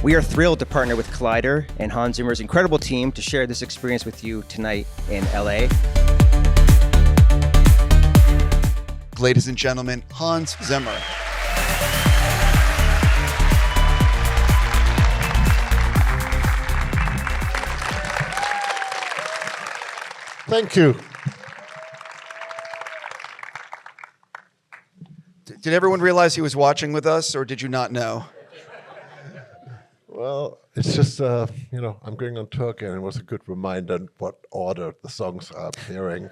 We are thrilled to partner with Collider and Hans Zimmer's incredible team to share this experience with you tonight in LA. Ladies and gentlemen, Hans Zimmer. Thank you. Did everyone realize he was watching with us, or did you not know? Well, it's just, I'm going on tour again. It was a good reminder what order the songs are appearing.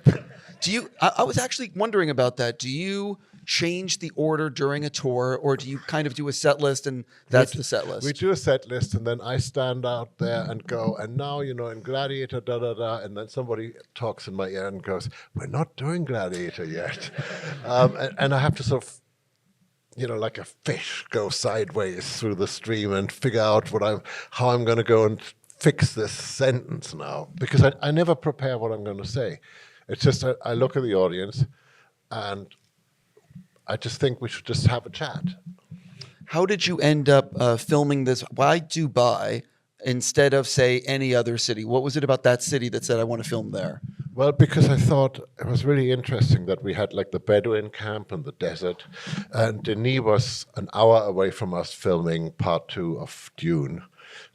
I was actually wondering about that. Do you change the order during a tour, or do you kind of do a set list and that's the set list? We do a set list, and then I stand out there and go, and now, in Gladiator, da-da-da, and then somebody talks in my ear and goes, we're not doing Gladiator yet. And I have to sort of, like a fish, go sideways through the stream and figure out how I'm going to go and fix this sentence now, because I never prepare what I'm going to say. It's just I look at the audience, and I just think we should just have a chat. How did you end up filming this? Why Dubai instead of, say, any other city? What was it about that city that said, I want to film there? Well, because I thought it was really interesting that we had like the Bedouin camp in the desert, and Denis was an hour away from us filming part 2 of Dune.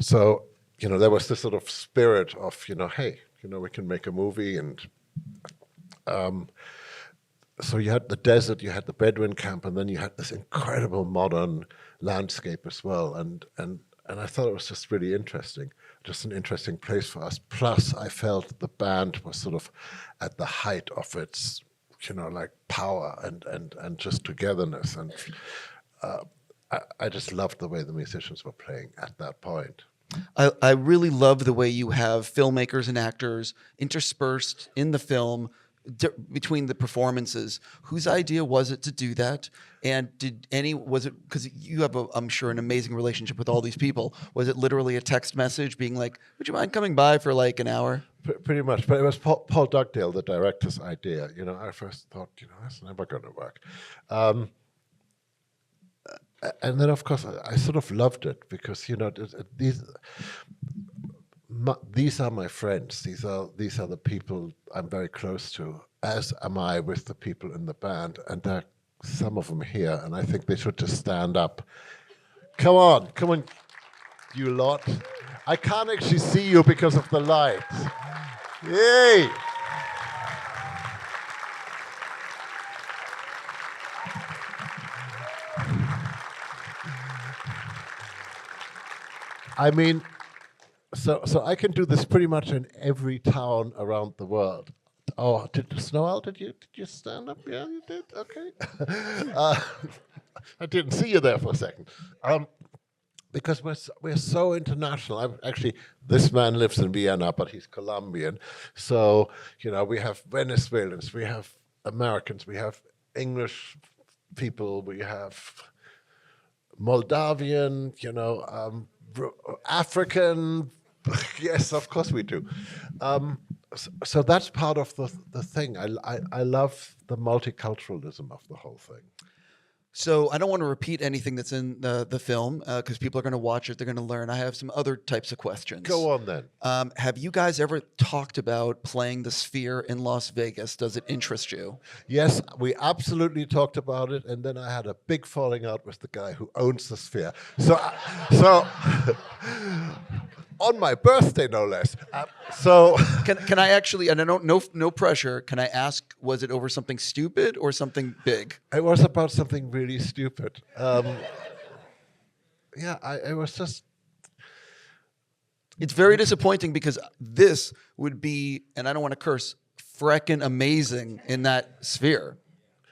So, there was this sort of spirit of, hey, we can make a movie. And so you had the desert, you had the Bedouin camp, and then you had this incredible modern landscape as well. And I thought it was just really interesting, just an interesting place for us. Plus, I felt the band was sort of at the height of its, power and just togetherness. And I just loved the way the musicians were playing at that point. I really love the way you have filmmakers and actors interspersed in the film between the performances. Whose idea was it to do that? And was it, because you have, I'm sure, an amazing relationship with all these people, was it literally a text message being like, would you mind coming by for like an hour? Pretty much, but it was Paul Dugdale, the director's idea. I first thought, that's never going to work. And then, of course, I sort of loved it because, these are my friends. These are the people I'm very close to, as am I with the people in the band. And there are some of them here, and I think they should just stand up. Come on, you lot. I can't actually see you because of the lights. Yay! I mean, so I can do this pretty much in every town around the world. Oh, Snowell, did you stand up? Yeah, you did? Okay. I didn't see you there for a second. Because we're so international. This man lives in Vienna, but he's Colombian. So, we have Venezuelans, we have Americans, we have English people, we have Moldavian, African. Yes, of course we do. So that's part of the thing. I love the multiculturalism of the whole thing. So I don't want to repeat anything that's in the film because people are going to watch it. They're going to learn. I have some other types of questions. Go on then. Have you guys ever talked about playing the Sphere in Las Vegas? Does it interest you? Yes, we absolutely talked about it, and then I had a big falling out with the guy who owns the Sphere. So on my birthday, no less. Can I actually? And I don't no pressure. Can I ask? Was it over something stupid or something big? It was about something really stupid. It was just. It's very disappointing because this would be, and I don't want to curse, freckin' amazing in that Sphere.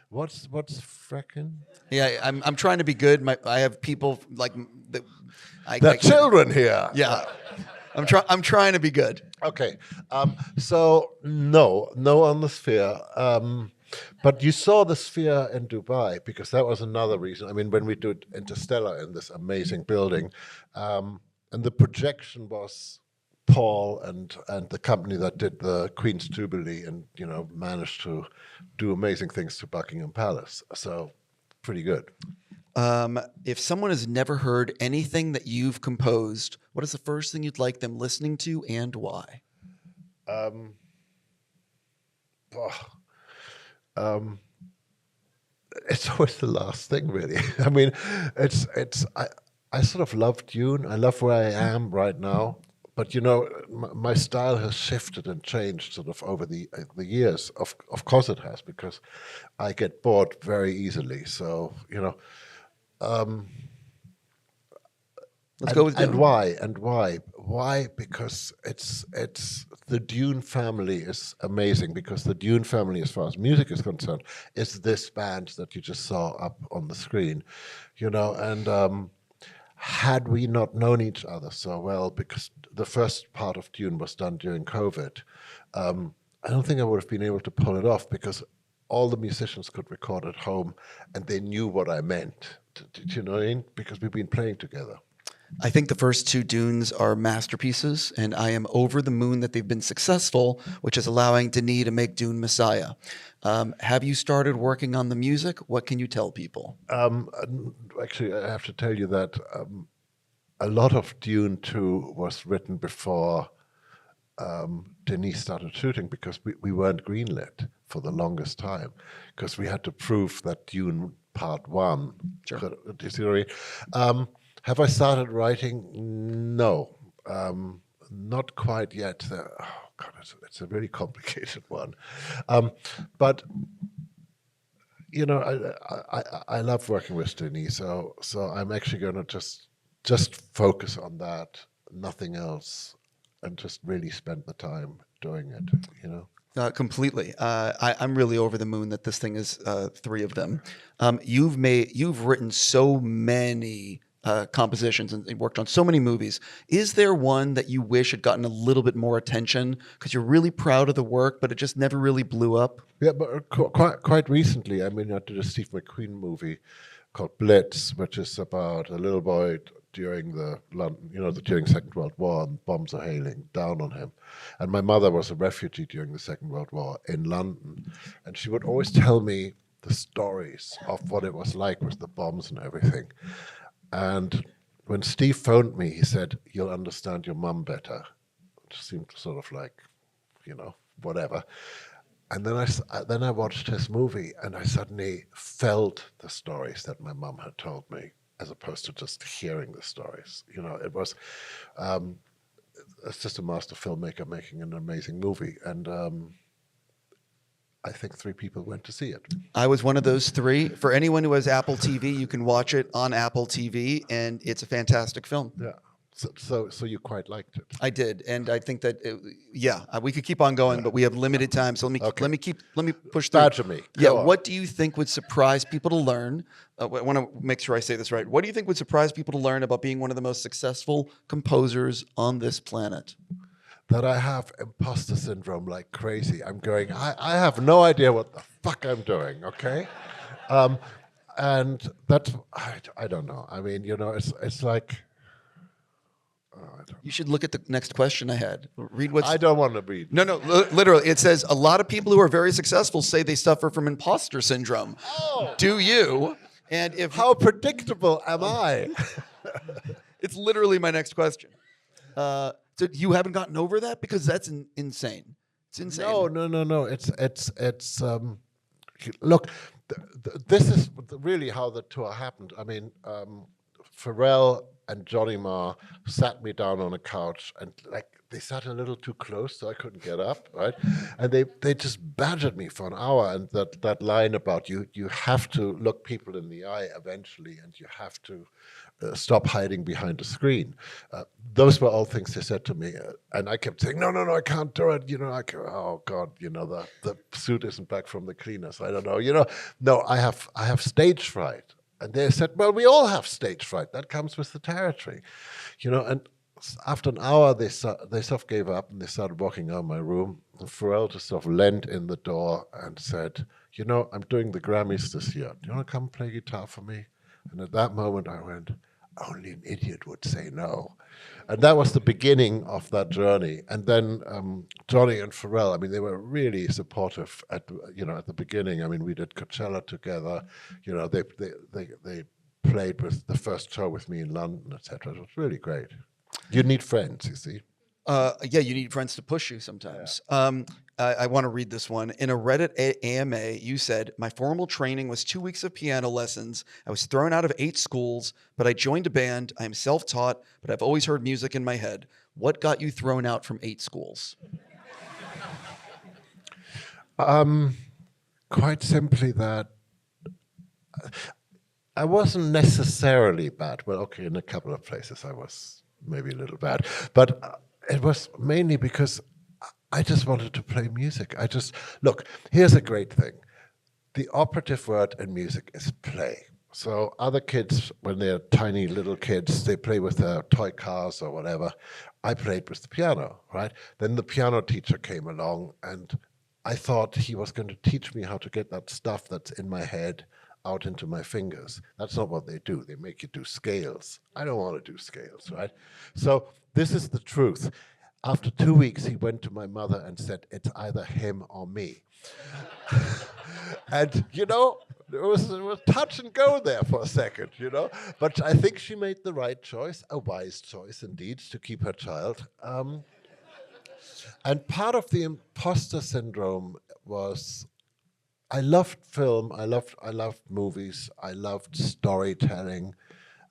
What's freckin'? Yeah, I'm trying to be good. I have people like children here. Yeah, I'm trying to be good. Okay, so no on the Sphere. But you saw the Sphere in Dubai because that was another reason. I mean, when we did Interstellar in this amazing building, and the projection was Paul and the company that did the Queen's Jubilee and managed to do amazing things to Buckingham Palace. So pretty good. If someone has never heard anything that you've composed, what is the first thing you'd like them listening to and why? It's always the last thing, really. I mean, I sort of love Dune. I love where I am right now. But my style has shifted and changed sort of over the years. Of course it has, because I get bored very easily. So Let's go with and Dune. why? And why? Why? Because it's the Dune family is amazing, because the Dune family, as far as music is concerned, is this band that you just saw up on the screen, and had we not known each other so well, because the first part of Dune was done during COVID, I don't think I would have been able to pull it off, because all the musicians could record at home and they knew what I meant. Do you know what I mean? Because we've been playing together. I think the first two Dunes are masterpieces, and I am over the moon that they've been successful, which is allowing Denis to make Dune Messiah. Have you started working on the music? What can you tell people? Actually, I have to tell you that a lot of Dune 2 was written before Denis started shooting, because we weren't greenlit for the longest time, because we had to prove that Dune Part 1. Sure. Do you see what I mean? Have I started writing? No, not quite yet. Oh God, it's a really complicated one. But I love working with Denis, so I'm actually going to just focus on that, nothing else, and just really spend the time doing it. Completely. I'm really over the moon that this thing is three of them. You've written so many compositions and worked on so many movies. Is there one that you wish had gotten a little bit more attention because you're really proud of the work, but it just never really blew up? Yeah, but quite recently, I did a Steve McQueen movie called Blitz, which is about a little boy during during Second World War, and bombs are hailing down on him. And my mother was a refugee during the Second World War in London, and she would always tell me the stories of what it was like with the bombs and everything. And when Steve phoned me, he said, "You'll understand your mum better." It seemed sort of like, whatever. And then I watched his movie, and I suddenly felt the stories that my mum had told me, as opposed to just hearing the stories. It was, it's just a master filmmaker making an amazing movie. And I think 3 people went to see it. I was one of those 3. For anyone who has Apple TV, you can watch it on Apple TV, and it's a fantastic film. Yeah. So you quite liked it. I did, and I think that we could keep on going, but we have limited time. So let me push through. Badger me. Yeah. Go on. What do you think would surprise people to learn? I want to make sure I say this right. What do you think would surprise people to learn about being one of the most successful composers on this planet? That I have imposter syndrome like crazy. I'm going, I have no idea what the fuck I'm doing, okay? And that's, I don't know. It's like, You should look at the next question I had. Read what's... I don't want to read. No, literally. It says, a lot of people who are very successful say they suffer from imposter syndrome. Oh. Do you? And if... How predictable am I? It's literally my next question. So you haven't gotten over that? Because that's insane. It's insane. No. It's look, this is really how the tour happened. Pharrell and Johnny Marr sat me down on a couch, and they sat a little too close, so I couldn't get up, right? And they just badgered me for an hour. And that line about you have to look people in the eye eventually, and you have to stop hiding behind a screen. Those were all things they said to me, and I kept saying, no, I can't do it. Oh God, the suit isn't back from the cleaners. I don't know. No, I have stage fright. And they said, well, we all have stage fright. That comes with the territory, And after an hour, they sort of gave up, and they started walking out of my room. And Pharrell just sort of leaned in the door and said, I'm doing the Grammys this year. Do you want to come play guitar for me? And at that moment, I went, only an idiot would say no. And that was the beginning of that journey. And then Johnny and Pharrell, they were really supportive at the beginning. We did Coachella together. They played with the first show with me in London, etc. It was really great. You need friends, you see. Yeah, you need friends to push you sometimes. I want to read this one. In a Reddit AMA, you said, "My formal training was 2 weeks of piano lessons. I was thrown out of 8 schools, but I joined a band. I am self-taught, but I've always heard music in my head." What got you thrown out from 8 schools? Quite simply that I wasn't necessarily bad. Well, okay, in a couple of places I was maybe a little bad, but it was mainly because I just wanted to play music. Look, here's a great thing. The operative word in music is play. So other kids, when they're tiny little kids, they play with their toy cars or whatever. I played with the piano, right? Then the piano teacher came along, and I thought he was going to teach me how to get that stuff that's in my head out into my fingers. That's not what they do. They make you do scales. I don't want to do scales, right? So this is the truth. After 2 weeks, he went to my mother and said, "It's either him or me." And, it was touch and go there for a second, But I think she made the right choice, a wise choice indeed, to keep her child. And part of the imposter syndrome was I loved film, I loved movies, I loved storytelling,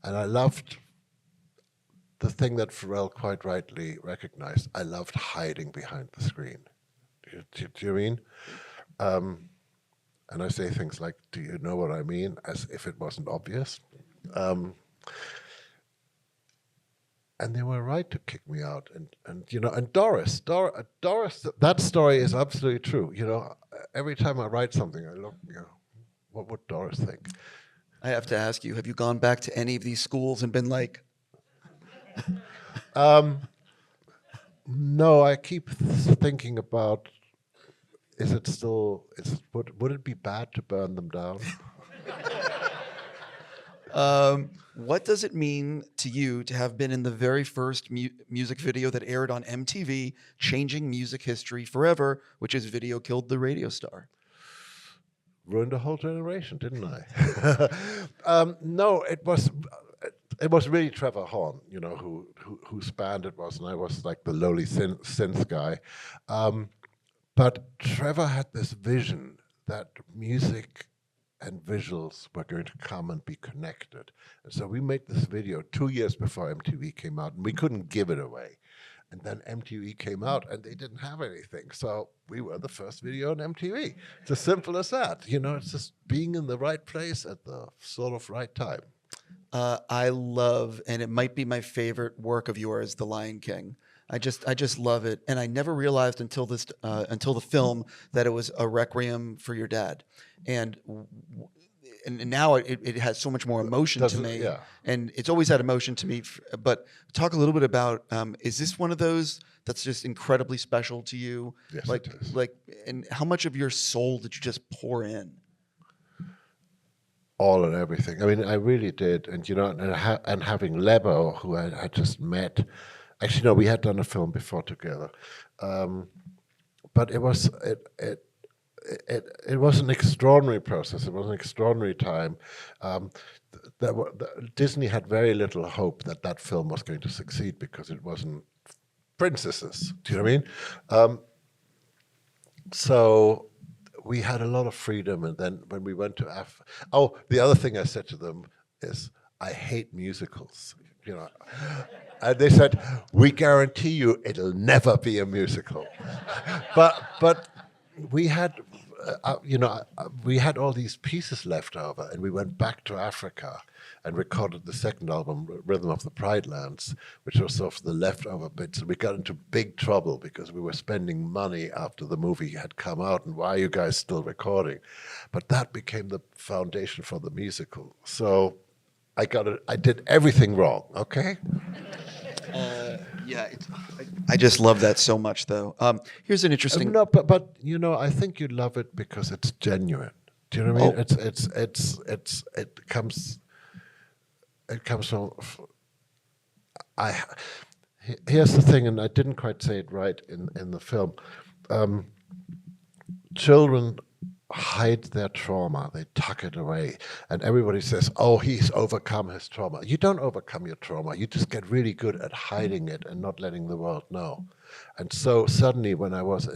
and I loved the thing that Pharrell quite rightly recognized. I loved hiding behind the screen. Do you mean? And I say things like, "Do you know what I mean?" as if it wasn't obvious. And they were right to kick me out. And Doris, that story is absolutely true. Every time I write something, I look, what would Doris think? I have to ask you, have you gone back to any of these schools and been like... No, I keep thinking about, would it be bad to burn them down? What does it mean to you to have been in the very first music video that aired on MTV, changing music history forever, which is Video Killed the Radio Star? Ruined a whole generation, didn't I? No, it was really Trevor Horn, whose band it was, and I was like the lowly synth guy. But Trevor had this vision that music and visuals were going to come and be connected. And so we made this video 2 years before MTV came out, and we couldn't give it away. And then MTV came out, and they didn't have anything. So we were the first video on MTV. It's as simple as that. It's just being in the right place at the sort of right time. I love, and it might be my favorite work of yours, The Lion King. I just love it, and I never realized until the film that it was a requiem for your dad, and now it has so much more emotion to me, yeah. And it's always had emotion to me. But talk a little bit about, is this one of those that's just incredibly special to you? Yes, it is. And how much of your soul did you just pour in? All and everything. I mean, I really did, and having Lebo, who I had just met. Actually, no, we had done a film before together, but it was an extraordinary process. It was an extraordinary time. Disney had very little hope that film was going to succeed because it wasn't princesses. Do you know what I mean? So we had a lot of freedom, and then when we went to the other thing I said to them is, I hate musicals. And they said, "We guarantee you it'll never be a musical." but we had, we had all these pieces left over, and we went back to Africa and recorded the second album, Rhythm of the Pride Lands, which was sort of the leftover bits. And we got into big trouble because we were spending money after the movie had come out, and why are you guys still recording? But that became the foundation for the musical. So I did everything wrong, okay? Yeah, I just love that so much, though. Here's an interesting... No, but I think you love it because it's genuine. Do you know what I mean? It comes from... Here's the thing, and I didn't quite say it right in the film. Children hide their trauma. They tuck it away. And everybody says, oh, he's overcome his trauma. You don't overcome your trauma. You just get really good at hiding it and not letting the world know. And so suddenly when I was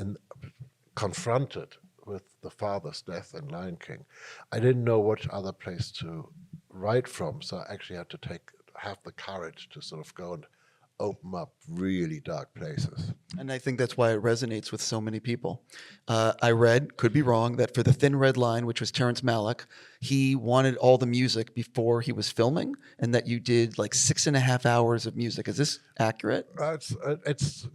confronted with the father's death in Lion King, I didn't know which other place to write from. So I actually had to have the courage to sort of go and open up really dark places. And I think that's why it resonates with so many people. I read, could be wrong, that for The Thin Red Line, which was Terrence Malick, he wanted all the music before he was filming, and that you did like 6.5 hours of music. Is this accurate? It's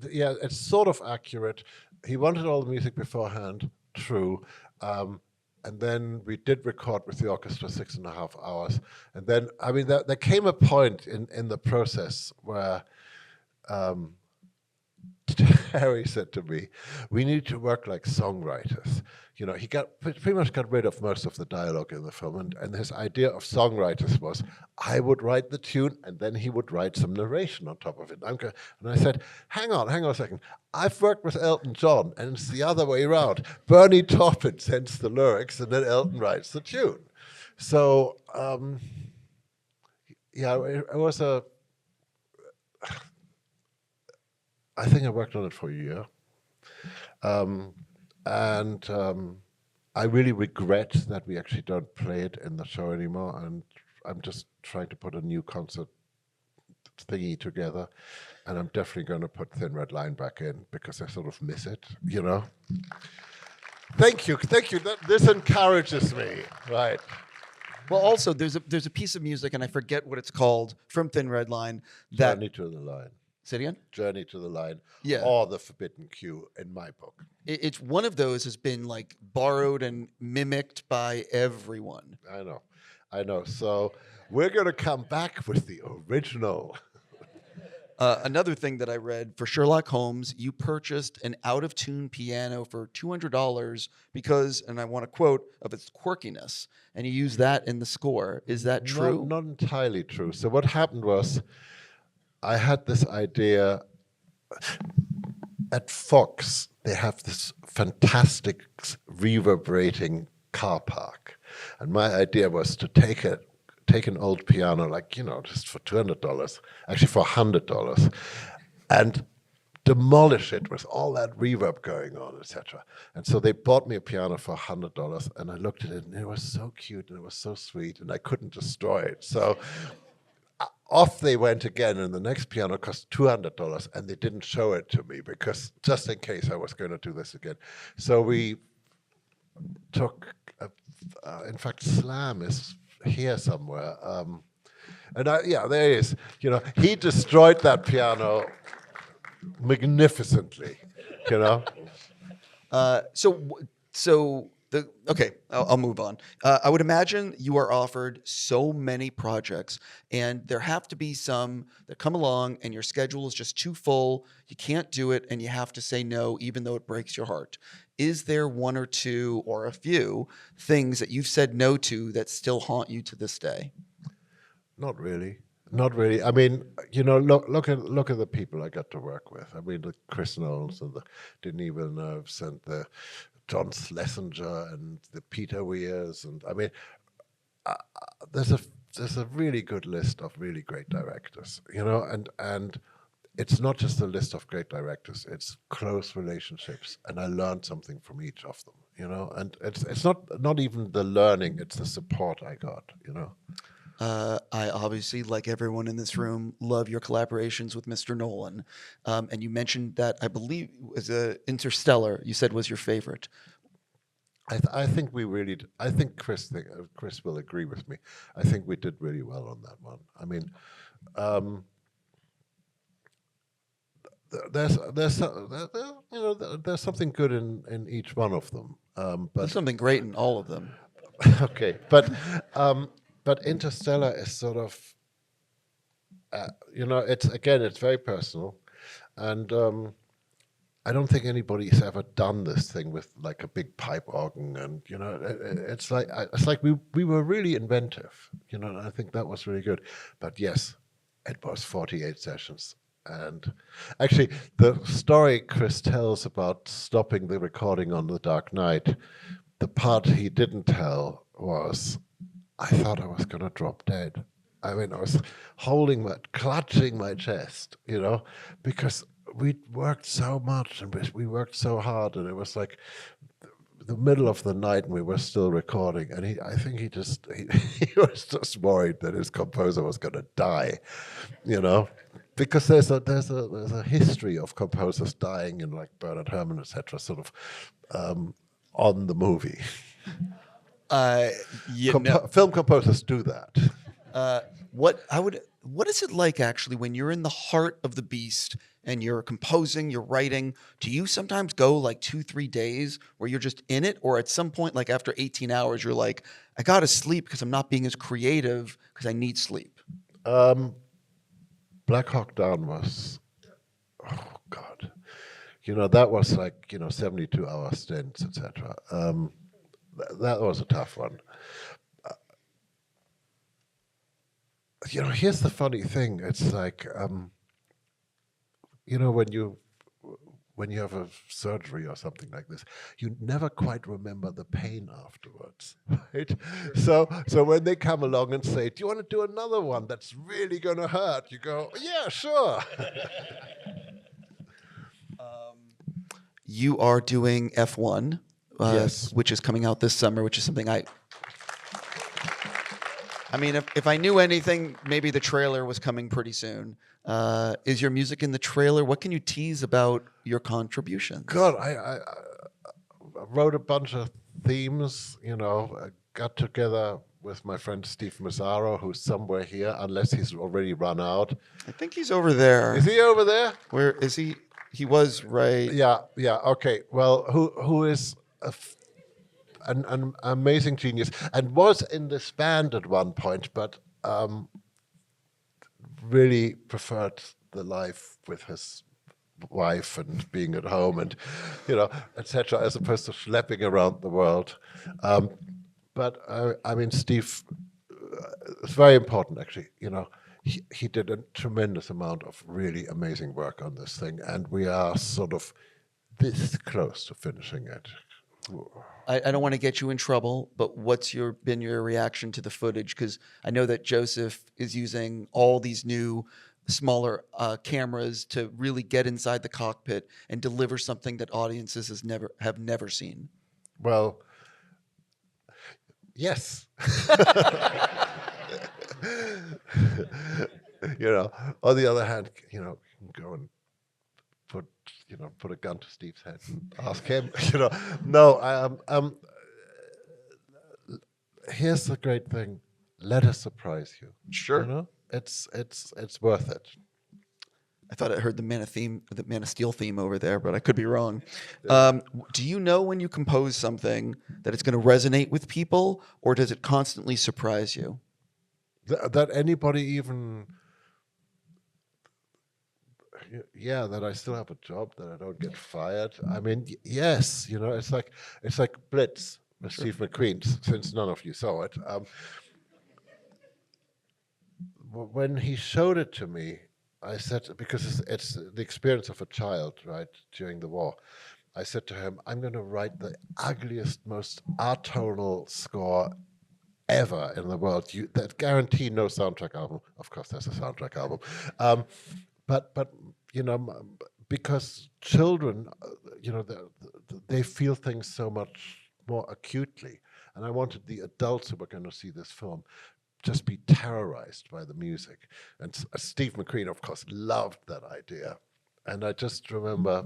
sort of accurate. He wanted all the music beforehand, true. And then we did record with the orchestra 6.5 hours. And then, I mean, there came a point in the process where Harry said to me, we need to work like songwriters. You know, he pretty much got rid of most of the dialogue in the film. And his idea of songwriters was, I would write the tune and then he would write some narration on top of it. And I said, hang on a second. I've worked with Elton John and it's the other way around. Bernie Taupin sends the lyrics and then Elton writes the tune. So, it was I think I worked on it for a year. I really regret that we actually don't play it in the show anymore. And I'm just trying to put a new concert thingy together. And I'm definitely going to put Thin Red Line back in because I sort of miss it, you know? Thank you. This encourages me, right? Well, also, there's a piece of music, and I forget what it's called, from Thin Red Line. That Journey to the Line. Say it again? Journey to the Line, yeah. Or The Forbidden Cue in my book. It's one of those has been like borrowed and mimicked by everyone. I know. So we're going to come back with the original. Another thing that I read, for Sherlock Holmes, you purchased an out-of-tune piano for $200 because, and I want to quote, of its quirkiness, and you use that in the score. Is that true? Not entirely true. So what happened was, I had this idea. At Fox, they have this fantastic reverberating car park. And my idea was to take an old piano, like, you know, just for $200, actually for $100, and demolish it with all that reverb going on, etc. And so they bought me a piano for $100, and I looked at it, and it was so cute, and it was so sweet, and I couldn't destroy it. So off they went again, and the next piano cost $200, and they didn't show it to me because just in case I was going to do this again. So we took, in fact, Slam is here somewhere, and there he is. You know, he destroyed that piano magnificently. You know. Okay, I'll move on. I would imagine you are offered so many projects, and there have to be some that come along and your schedule is just too full, you can't do it, and you have to say no, even though it breaks your heart. Is there one or two or a few things that you've said no to that still haunt you to this day? Not really. I mean, you know, look at the people I got to work with. I mean, the Chris Knowles and the Denis Villeneuves and the John Schlesinger and the Peter Weirs, and I mean, there's a really good list of really great directors, you know, and it's not just a list of great directors; it's close relationships, and I learned something from each of them, you know, and it's not even the learning; it's the support I got, you know. I obviously, like everyone in this room, love your collaborations with Mr. Nolan. And you mentioned that, I believe, was Interstellar, you said was your favorite. I think I think Chris will agree with me. I think we did really well on that one. I mean, there's something good in each one of them. But there's something great in all of them. Okay, but Interstellar is sort of, you know, it's very personal, and I don't think anybody's ever done this thing with like a big pipe organ, and you know, it's like we were really inventive, you know, and I think that was really good. But yes, it was 48 sessions, and actually the story Chris tells about stopping the recording on The Dark Knight the part he didn't tell was, I thought I was going to drop dead. I mean, I was clutching my chest, because we worked so much and we worked so hard, and it was like the middle of the night and we were still recording. And I think he was just worried that his composer was going to die, because there's a history of composers dying, in like Bernard Herrmann, etc., sort of on the movie. Film composers do that. What is it like actually when you're in the heart of the beast and you're composing, you're writing? Do you sometimes go like 2-3 days where you're just in it, or at some point, like after 18 hours, you're like, I gotta sleep because I'm not being as creative because I need sleep? Black Hawk Down was, oh God, that was like 72-hour stints, etc. That was a tough one. Here's the funny thing. It's like, when you have a surgery or something like this, you never quite remember the pain afterwards, right? So when they come along and say, do you want to do another one that's really going to hurt? You go, yeah, sure. You are doing F1, Yes. which is coming out this summer, which is something I mean, if I knew anything, maybe the trailer was coming pretty soon. Is your music in the trailer? What can you tease about your contributions? God, I wrote a bunch of themes, I got together with my friend Steve Mazzaro, who's somewhere here, unless he's already run out. I think he's over there. Is he over there? Where is he? He was right. Yeah, okay. Well, who is an amazing genius and was in this band at one point, but really preferred the life with his wife and being at home and, etc., as opposed to schlepping around the world. But I mean, Steve, it's very important, actually. He did a tremendous amount of really amazing work on this thing, and we are sort of this close to finishing it. I don't want to get you in trouble, but what's been your reaction to the footage? Because I know that Joseph is using all these new, smaller cameras to really get inside the cockpit and deliver something that audiences have never seen. Well, yes. On the other hand, you can go and put a gun to Steve's head and ask him. No, here's the great thing: let us surprise you. Sure. It's worth it. I thought I heard the Man of Steel theme over there, but I could be wrong. Do you know when you compose something that it's going to resonate with people, or does it constantly surprise you? That anybody even, that I still have a job, that I don't get fired. I mean, yes, it's like Blitz with Steve McQueen, since none of you saw it. When he showed it to me, I said, because it's the experience of a child, right, during the war. I said to him, I'm going to write the ugliest, most atonal score ever in the world. That guarantee no soundtrack album. Of course, there's a soundtrack album, but because children, they feel things so much more acutely, and I wanted the adults who were going to see this film just be terrorized by the music. And Steve McQueen, of course, loved that idea. And I just remember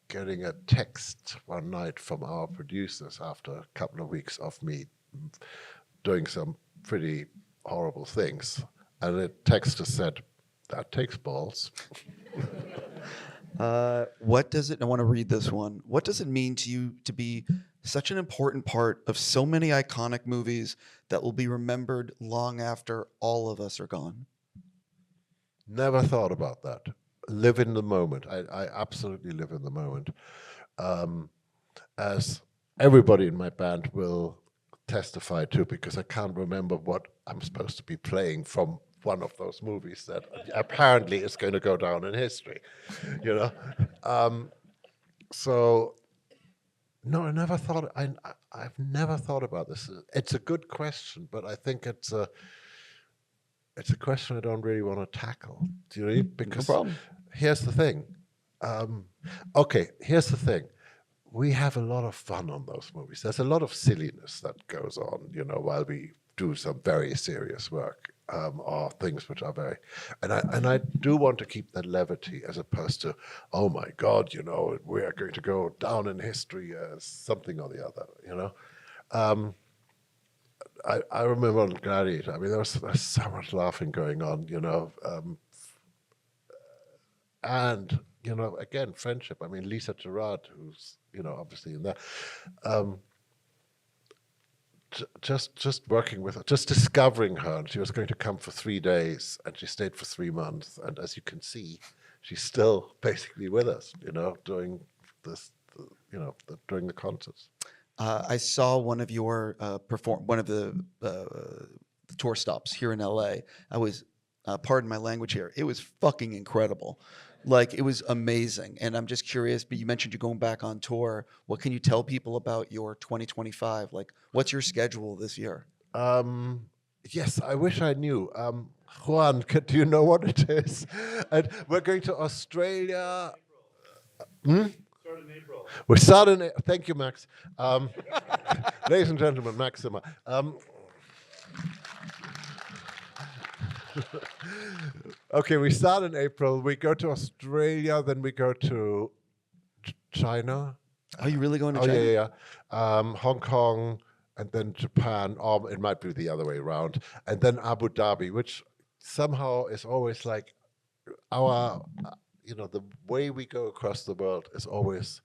getting a text one night from our producers after a couple of weeks of me doing some pretty horrible things. And the text just said, that takes balls. What does it, I want to read this one. What does it mean to you to be such an important part of so many iconic movies that will be remembered long after all of us are gone? Never thought about that. Live in the moment. I absolutely live in the moment. As everybody in my band will testify to, because I can't remember what I'm supposed to be playing from one of those movies that apparently is going to go down in history, So No, I never thought. I've never thought about this. It's a good question, but I think it's a question I don't really want to tackle. Do you know? Because No problem. here's the thing. Okay, here's the thing. We have a lot of fun on those movies. There's a lot of silliness that goes on, while we do some very serious work, or things which are very, and I do want to keep that levity as opposed to, oh my God, we are going to go down in history as something or the other, I remember on Gladiator. I mean, there's so much laughing going on, and again, friendship. I mean, Lisa Gerard, who's obviously in there, just working with her, just discovering her. And she was going to come for 3 days, and she stayed for 3 months. And as you can see, she's still basically with us, doing this, during the concerts. I saw one of your one of the tour stops here in LA. I was, pardon my language here, it was fucking incredible. Like, it was amazing. And I'm just curious, but you mentioned you're going back on tour. What can you tell people about your 2025? Like, what's your schedule this year? Yes, I wish I knew. Juan, do you know what it is? And we're going to Australia. Start in April. We start in. Thank you, Max. Ladies and gentlemen, Max Zimmer. Okay, we start in April. We go to Australia, then we go to China. Are you really going to Oh, China? yeah. Hong Kong, and then Japan, or it might be the other way around, and then Abu Dhabi, which somehow is always like our, the way we go across the world is always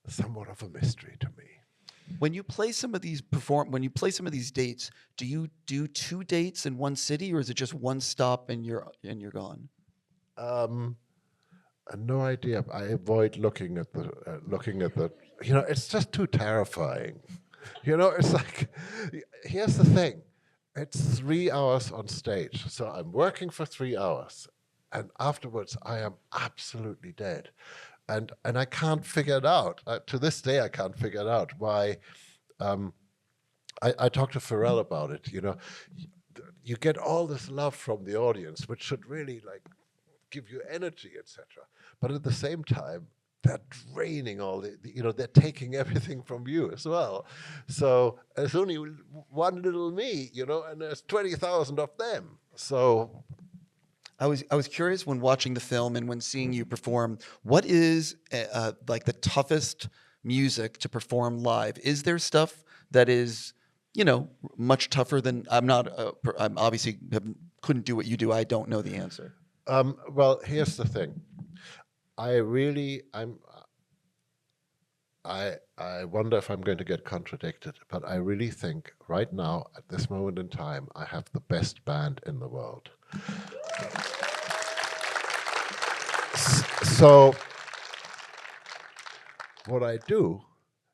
somewhat of a mystery to me. When you play some of these dates, do you do 2 dates in one city, or is it just one stop and you're gone? No idea. I avoid looking at the. It's just too terrifying. It's like, here's the thing. It's 3 hours on stage, so I'm working for 3 hours, and afterwards I am absolutely dead. And I can't figure it out. To this day, I can't figure it out why. I talked to Pharrell about it. You get all this love from the audience, which should really give you energy, etc. But at the same time, they're draining all they're taking everything from you as well. So there's only one little me, and there's 20,000 of them. So. I was curious when watching the film and when seeing you perform, what is like the toughest music to perform live? Is there stuff that is, much tougher than I'm obviously couldn't do what you do. I don't know the answer. Well, here's the thing. I wonder if I'm going to get contradicted, but I really think right now, at this moment in time, I have the best band in the world. So what I do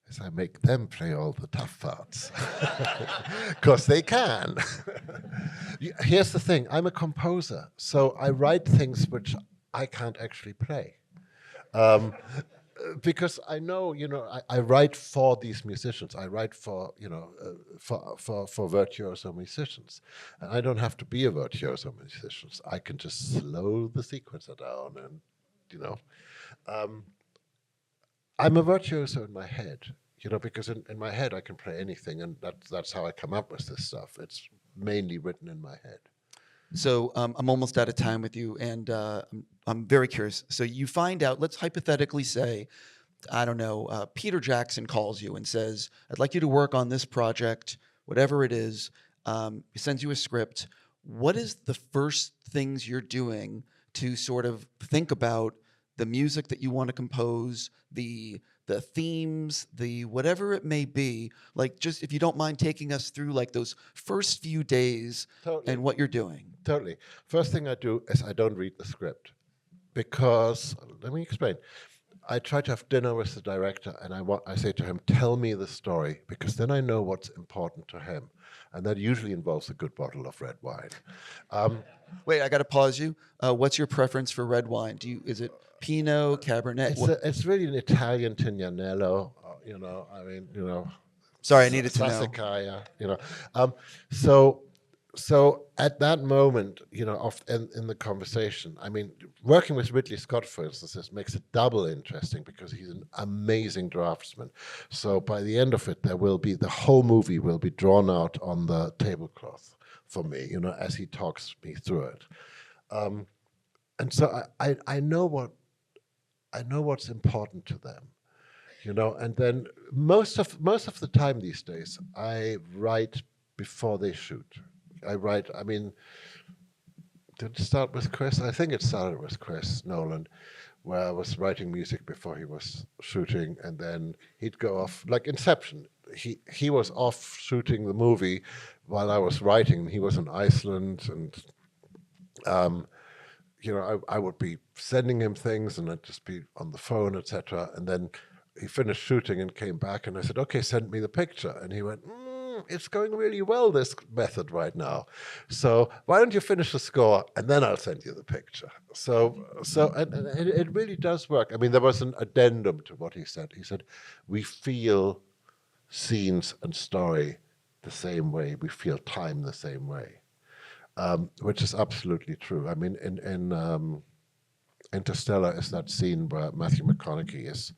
is I make them play all the tough parts, because they can. Here's the thing, I'm a composer, so I write things which I can't actually play. Because I know, I write for these musicians. I write for, for virtuoso musicians. And I don't have to be a virtuoso musician. I can just slow the sequencer down and, I'm a virtuoso in my head, because in my head I can play anything, and that's how I come up with this stuff. It's mainly written in my head. So I'm almost out of time with you, and I'm very curious. So you find out, let's hypothetically say, I don't know, Peter Jackson calls you and says, I'd like you to work on this project, whatever it is. He sends you a script. What is the first things you're doing to sort of think about the music that you want to compose, the themes, the whatever it may be? Like, just if you don't mind taking us through like those first few days. Totally. And what you're doing. Totally. First thing I do is I don't read the script, because, let me explain. I try to have dinner with the director, and I say to him, tell me the story, because then I know what's important to him. And that usually involves a good bottle of red wine. Wait, I got to pause you. What's your preference for red wine? Is it Pinot, Cabernet? It's really an Italian Tignanello, Sorry, I needed to know. Sassicaia, So at that moment, in the conversation, I mean, working with Ridley Scott, for instance, this makes it double interesting because he's an amazing draftsman. So by the end of it, the whole movie will be drawn out on the tablecloth for me, as he talks me through it. And so I know what's important to them, and then most of the time these days, I write before they shoot. Did it start with Chris? I think it started with Chris Nolan, where I was writing music before he was shooting, and then he'd go off, like Inception. He was off shooting the movie while I was writing. He was in Iceland, and I would be sending him things, and I'd just be on the phone, etc. And then he finished shooting and came back, and I said, "Okay, send me the picture." And he went, "It's going really well, this method right now. So why don't you finish the score, and then I'll send you the picture." And it really does work. I mean, there was an addendum to what he said. He said, "We feel scenes and story the same way. We feel time the same way," which is absolutely true. I mean, in Interstellar is that scene where Matthew McConaughey is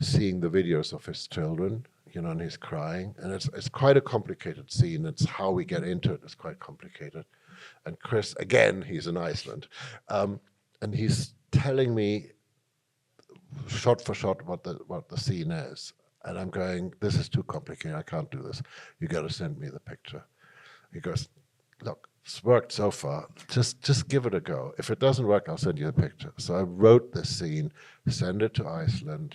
seeing the videos of his children, and he's crying, and it's quite a complicated scene. It's how we get into it is quite complicated. And Chris, again, he's in Iceland, and he's telling me shot for shot what the scene is, and I'm going, "This is too complicated. I can't do this. You got to send me the picture." He goes, "Look, it's worked so far. Just give it a go. If it doesn't work, I'll send you the picture." So I wrote this scene, sent it to Iceland,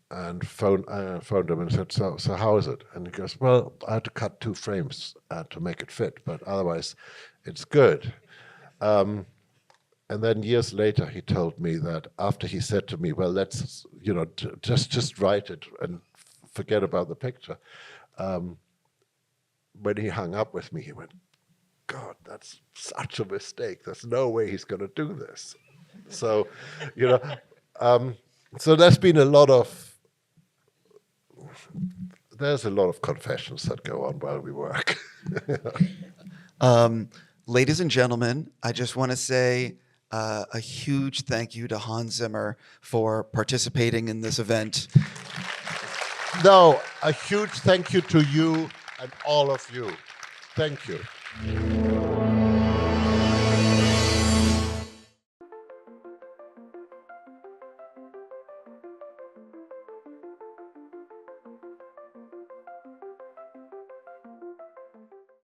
and phoned him and said, so how is it? And he goes, "Well, I had to cut 2 frames to make it fit, but otherwise it's good." And then years later, he told me that after he said to me, "Well, let's, just write it and forget about the picture." When he hung up with me, he went, "God, that's such a mistake. There's no way he's going to do this." So, so there's a lot of confessions that go on while we work. Ladies and gentlemen, I just want to say a huge thank you to Hans Zimmer for participating in this event. No, a huge thank you to you and all of you. Thank you.